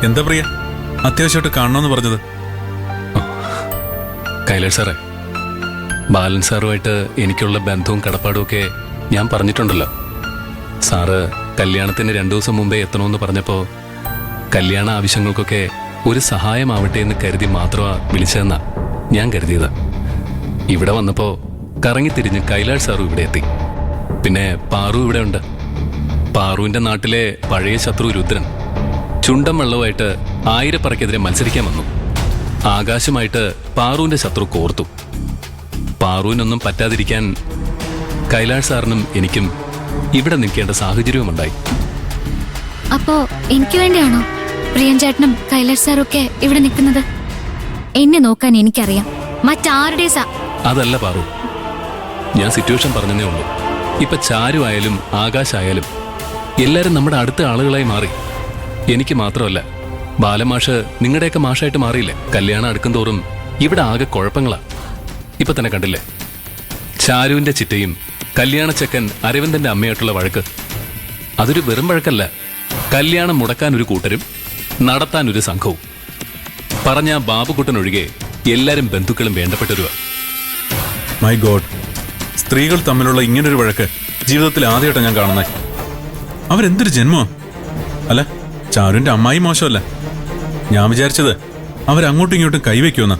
എന്താ പ്രിയ, അത്യാവശ്യമായിട്ട് കാണണമെന്ന് പറഞ്ഞത്? കൈലാഷ് സാറേ, ബാലൻ സാറുമായിട്ട് എനിക്കുള്ള ബന്ധവും കടപ്പാടും ഒക്കെ ഞാൻ പറഞ്ഞിട്ടുണ്ടല്ലോ. സാറ് കല്യാണത്തിന് 2 ദിവസം മുമ്പേ എത്തണമെന്ന് പറഞ്ഞപ്പോൾ കല്യാണ ആവശ്യങ്ങൾക്കൊക്കെ ഒരു സഹായമാവട്ടെ എന്ന് കരുതി മാത്രമാ വിളിച്ചതെന്നാ ഞാൻ കരുതിയത്. ഇവിടെ വന്നപ്പോൾ കറങ്ങിത്തിരിഞ്ഞ് കൈലാഷ് സാറും ഇവിടെ എത്തി. പിന്നെ പാറു ഇവിടെ ഉണ്ട്. പാറുവിൻ്റെ നാട്ടിലെ പഴയ ശത്രു രുദ്രൻ ചുണ്ടൻ വെള്ളവുമായിട്ട് ആയിരപ്പറയ്ക്കെതിരെ മത്സരിക്കാൻ വന്നു. ആകാശമായിട്ട് പാറുവിൻ്റെ ശത്രു കോർത്തു. പാറുവിനൊന്നും പറ്റാതിരിക്കാൻ കൈലാഷ് സാറിനും എനിക്കും ഇവിടെ നിൽക്കേണ്ട സാഹചര്യവുമുണ്ടായി. അപ്പോ എനിക്ക് വേണ്ടിയാണോ പ്രിയൻ ചേട്ടനും കൈലാഷ് സാറും ഒക്കെ ഇവിടെ നിൽക്കുന്നത്? എന്നെ നോക്കാൻ എനിക്കറിയാം, മറ്റാരുടെ അതല്ല പാറു, ഞാൻ സിറ്റുവേഷൻ പറഞ്ഞതേ ഉള്ളൂ. ഇപ്പൊ ചാരു ആയാലും ആകാശായാലും എല്ലാരും നമ്മുടെ അടുത്ത ആളുകളായി മാറി. എനിക്ക് മാത്രമല്ല, ബാലമാഷ് നിങ്ങളുടെയൊക്കെ മാഷായിട്ട് മാറിയില്ലേ? കല്യാണം അടുക്കും തോറും ഇവിടെ ആകെ കുഴപ്പങ്ങളാ. ഇപ്പൊ തന്നെ കണ്ടില്ലേ, ചാരുവിന്റെ ചിറ്റയും കല്യാണച്ചക്കൻ അരവിന്ദന്റെ അമ്മയായിട്ടുള്ള വഴക്ക്. അതൊരു വെറും വഴക്കല്ല, കല്യാണം മുടക്കാൻ ഒരു കൂട്ടരും നടത്താൻ ഒരു സംഘവും. പറഞ്ഞ ബാബുക്കുട്ടനൊഴികെ എല്ലാരും ബന്ധുക്കളും വേണ്ടപ്പെട്ടവരുവാ. മൈ ഗോഡ്, സ്ത്രീകൾ തമ്മിലുള്ള ഇങ്ങനൊരു വഴക്ക് ജീവിതത്തിൽ ആദ്യമായിട്ടാണ് ഞാൻ കാണുന്നത്. അവരെന്തൊരു ജന്മോ! അല്ല, ചാരുവിന്റെ അമ്മായി മോശമല്ല. ഞാൻ വിചാരിച്ചത് അവരങ്ങോട്ടും ഇങ്ങോട്ടും കൈവയ്ക്കുമെന്ന്.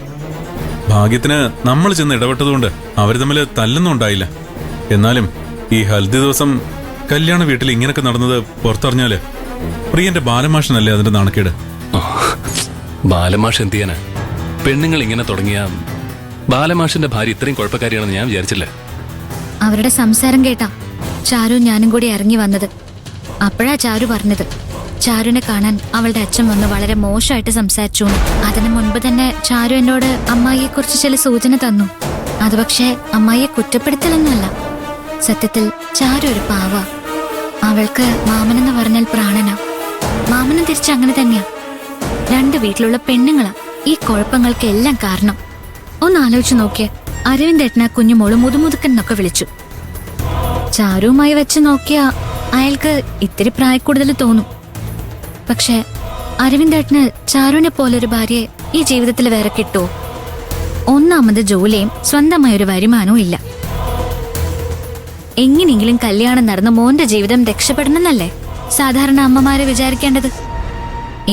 ഭാഗ്യത്തിന് നമ്മൾ ചെന്ന് ഇടപെട്ടതുകൊണ്ട് അവർ തമ്മിൽ തല്ലൊന്നും ഉണ്ടായില്ല. എന്നാലും ഈ ഹൽദി ദിവസം കല്യാണ വീട്ടിൽ ഇങ്ങനൊക്കെ നടന്നത് പുറത്തറിഞ്ഞാല് പ്രിയന്റെ ബാലമാഷനല്ലേ അതിന്റെ നാണക്കേട്. ബാലമാഷ് എന്ത് ചെയ്യാനാ? പെണ്ണുങ്ങൾ ഇങ്ങനെ തുടങ്ങിയ ബാലമാഷിന്റെ ഭാര്യ ഇത്രയും കുഴപ്പക്കാരിയാണെന്ന് ഞാൻ വിചാരിച്ചില്ല. അവരുടെ സംസാരം കേട്ടാ ചാരു ഞാനും കൂടി ഇറങ്ങി വന്നത്. അപ്പോഴാ ചാരു പറഞ്ഞത് ചാരുവിനെ കാണാൻ അവളുടെ അച്ഛൻ വന്ന് വളരെ മോശമായിട്ട് സംസാരിച്ചു. അതിനു മുൻപ് തന്നെ ചാരു എന്നോട് അമ്മായിയെ കുറിച്ച് ചില സൂചന തന്നു. അത് പക്ഷേ അമ്മായിയെ കുറ്റപ്പെടുത്തലൊന്നുമല്ല. സത്യത്തിൽ ചാരു ഒരു പാവ. അവൾക്ക് മാമനെന്ന് പറഞ്ഞാൽ പ്രാണനാ. മാമനും തിരിച്ച് അങ്ങനെ തന്നെയാ. 2 വീട്ടിലുള്ള പെണ്ണുങ്ങളാ ഈ കുഴപ്പങ്ങൾക്കെല്ലാം കാരണം. ഒന്ന് ആലോചിച്ച് നോക്കിയേ, അരവിന്ദേട്ടന കുഞ്ഞുമോള് മുതുമുതുക്കൻ എന്നൊക്കെ വിളിച്ചു. ചാരുവുമായി വെച്ച് നോക്കിയാ അയാൾക്ക് ഇത്തിരി പ്രായക്കൂടുതൽ തോന്നും. പക്ഷെ അരവിന്ദേട്ടന് ചാരുവിനെ പോലൊരു ഭാര്യയെ ഈ ജീവിതത്തിൽ വേറെ കിട്ടുമോ? ഒന്നാമത് ജോലിയും സ്വന്തമായൊരു വരുമാനവും ഇല്ല. എങ്ങനെയെങ്കിലും കല്യാണം നടന്ന് മോന്റെ ജീവിതം രക്ഷപ്പെടണമെന്നല്ലേ സാധാരണ അമ്മമാരെ വിചാരിക്കേണ്ടത്.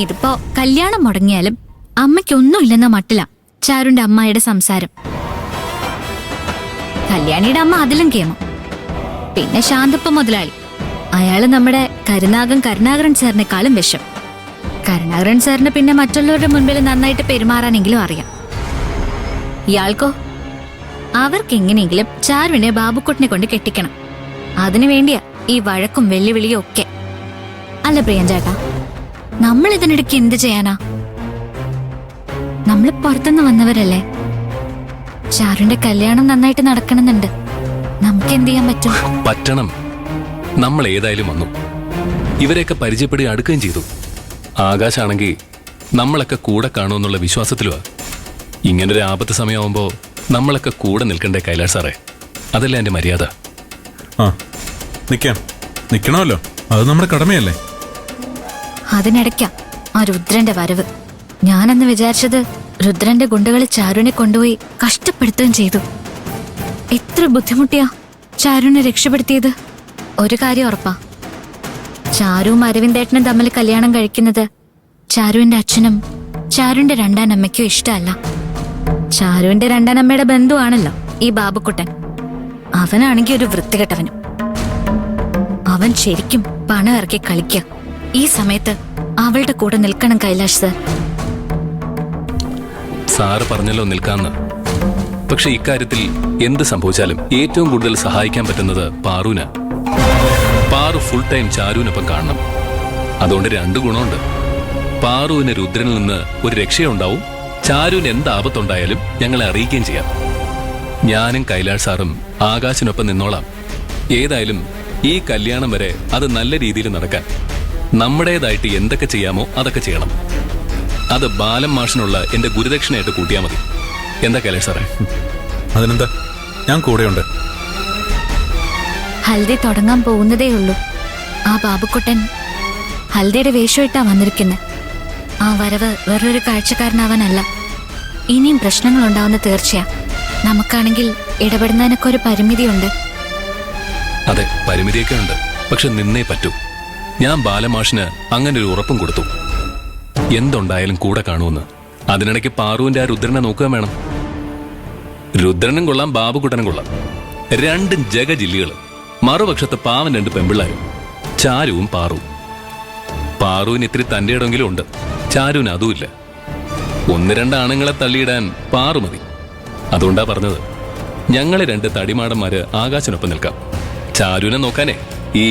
ഇതിപ്പോ കല്യാണം മുടങ്ങിയാലും അമ്മയ്ക്കൊന്നുമില്ലെന്ന മട്ടില്ല ചാരുന്റെ അമ്മായിയുടെ സംസാരം. കല്യാണിയുടെ അമ്മ അതിലും കേമം. പിന്നെ ശാന്തപ്പ മുതലാളി, അയാള് നമ്മുടെ കരുണാകരൻ സാറിനെക്കാളും വിഷം. കരുണാകരൻ സാറിന് പിന്നെ മറ്റുള്ളവരുടെ മുൻപിൽ നന്നായിട്ട് പെരുമാറാനെങ്കിലും അറിയാം. ഇയാൾക്കോ അവർക്ക് എങ്ങനെയെങ്കിലും ചാരുവിനെ ബാബുക്കുട്ടിനെ കൊണ്ട് കെട്ടിക്കണം. അതിനു വേണ്ടിയാ ഈ വഴക്കും വെല്ലുവിളിയും ഒക്കെ. അല്ല പ്രിയൻ ചേട്ടാ, നമ്മൾ ഇതിനിടയ്ക്ക് എന്ത് ചെയ്യാനാ? നമ്മൾ പുറത്തുനിന്ന് വന്നവരല്ലേ. ചാരുവിന്റെ കല്യാണം നന്നായിട്ട് നടക്കണമെന്നുണ്ട്. നമുക്ക് എന്ത് ചെയ്യാൻ പറ്റും? പറ്റണം. നമ്മൾ ഏതായാലും വന്നു, ഇവരെയൊക്കെ പരിചയപ്പെടുകയും അടുക്കുകയും ചെയ്തു. ആകാശാണെങ്കിൽ നമ്മളൊക്കെ കൂടെ കാണുമെന്നുള്ള വിശ്വാസത്തിലുവാ. ഇങ്ങനൊരു ആപത്ത് സമയമാകുമ്പോ നമ്മളൊക്കെ കൂടെ നിൽക്കണ്ടേ കൈലാഷ് സാറേ? അതല്ലേ എന്റെ മര്യാദ. നിക്കണമല്ലോ, അത് നമ്മുടെ കടമയല്ലേ. അതിനിടയ്ക്കാ ആ രുദ്രന്റെ വരവ്. ഞാനെന്ന് വിചാരിച്ചത് രുദ്രന്റെ ഗുണ്ടകളെ ചാരുവിനെ കൊണ്ടുപോയി കഷ്ടപ്പെടുത്തുകയും ചെയ്തു. എത്ര ബുദ്ധിമുട്ടിയാ ചാരുവിനെ രക്ഷപ്പെടുത്തിയത്. ഒരു കാര്യം ഉറപ്പാ, ചാരുവും അരവിന്ദേട്ടനും തമ്മിൽ കല്യാണം കഴിക്കുന്നത് ചാരുവിന്റെ അച്ഛനും ചാരുവിന്റെ 2ാം അമ്മയ്ക്കും ഇഷ്ടമല്ല. ചാരുവിന്റെ 2ാം അമ്മയുടെ ബന്ധുവാണല്ലോ ഈ ബാബുക്കുട്ടൻ. അവനാണെങ്കിൽ ഒരു വൃത്തികെട്ടവനും. അവൻ ശരിക്കും പണം ഇറക്കി കളിക്കുക. ഈ സമയത്ത് അവളുടെ കൂടെ നിൽക്കണം കൈലാഷ് സർ. സാറ് പറഞ്ഞല്ലോ നിൽക്കാന്ന്. പക്ഷെ ഇക്കാര്യത്തിൽ എന്ത് സംഭവിച്ചാലും ഏറ്റവും കൂടുതൽ സഹായിക്കാൻ പറ്റുന്നത് പാറുവിനാ. പാറു ഫുൾ ടൈം ചാരുവിനൊപ്പം കാണണം. അതുകൊണ്ട് 2 ഗുണമുണ്ട്. പാറുവിന് രുദ്രനിൽ നിന്ന് ഒരു രക്ഷയുണ്ടാവും. ചാരുവിന് എന്ത് ആപത്തുണ്ടായാലും ഞങ്ങളെ അറിയിക്കുകയും ചെയ്യാം. ഞാനും കൈലാഷ് സാറും ആകാശിനൊപ്പം നിന്നോളാം. ഏതായാലും ഈ കല്യാണം വരെ അത് നല്ല രീതിയിൽ നടക്കാൻ നമ്മുടേതായിട്ട് എന്തൊക്കെ ചെയ്യാമോ അതൊക്കെ ചെയ്യണം. അത് ബാലൻ മാഷിനുള്ള എന്റെ ഗുരുദക്ഷിണയായിട്ട് കൂട്ടിയാൽ മതി. എന്താ കൈലാഷ് സാറേ? അതിനെന്താ, ഞാൻ കൂടെയുണ്ട്. ഹൽദി തുടങ്ങാൻ പോകുന്നതേ ഉള്ളൂ. ആ ബാബുക്കുട്ടൻ ഹൽദിയുടെ വേഷമിട്ടാ വന്നിരിക്കുന്നത്. ആ വരവ് വേറൊരു കാഴ്ചക്കാരനാവാനല്ല. ഇനിയും പ്രശ്നങ്ങൾ ഉണ്ടാവുന്ന തീർച്ചയാ. നമുക്കാണെങ്കിൽ ഇടപെടുന്നതിനൊക്കെ ഒരു പരിമിതിയുണ്ട്. അതെ, പരിമിതിയൊക്കെ ഉണ്ട്. പക്ഷെ നിന്നേ പറ്റൂ. ഞാൻ ബാലമാഷിന് അങ്ങനെ ഒരു ഉറപ്പും കൊടുത്തു, എന്തുണ്ടായാലും കൂടെ കാണുമെന്ന്. അതിനിടയ്ക്ക് പാറുവിന്റെ ആ രുദ്രനെ നോക്കുക വേണം. രുദ്രനും കൊള്ളാം, ബാബുക്കുട്ടനും കൊള്ളാം. രണ്ടും ജഗജില്ലികള്. മറുപക്ഷത്ത് പാവൻ 2 പെമ്പിള്ളാരും, ചാരുവും പാറുവും. പാറുവിന് ഇത്തിരി തന്റെ ഇടമെങ്കിലും ഉണ്ട്, ചാരുവിന് അതുമില്ല. 1-2 ആണുങ്ങളെ തള്ളിയിടാൻ പാറു മതി. അതുകൊണ്ടാ പറഞ്ഞത്, ഞങ്ങളെ 2 തടിമാടന്മാര് ആകാശനൊപ്പം നിൽക്കാം. ചാരുവിനെ നോക്കാനേ ഈ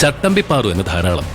ചട്ടമ്പി പാറു എന്ന് ധാരാളം.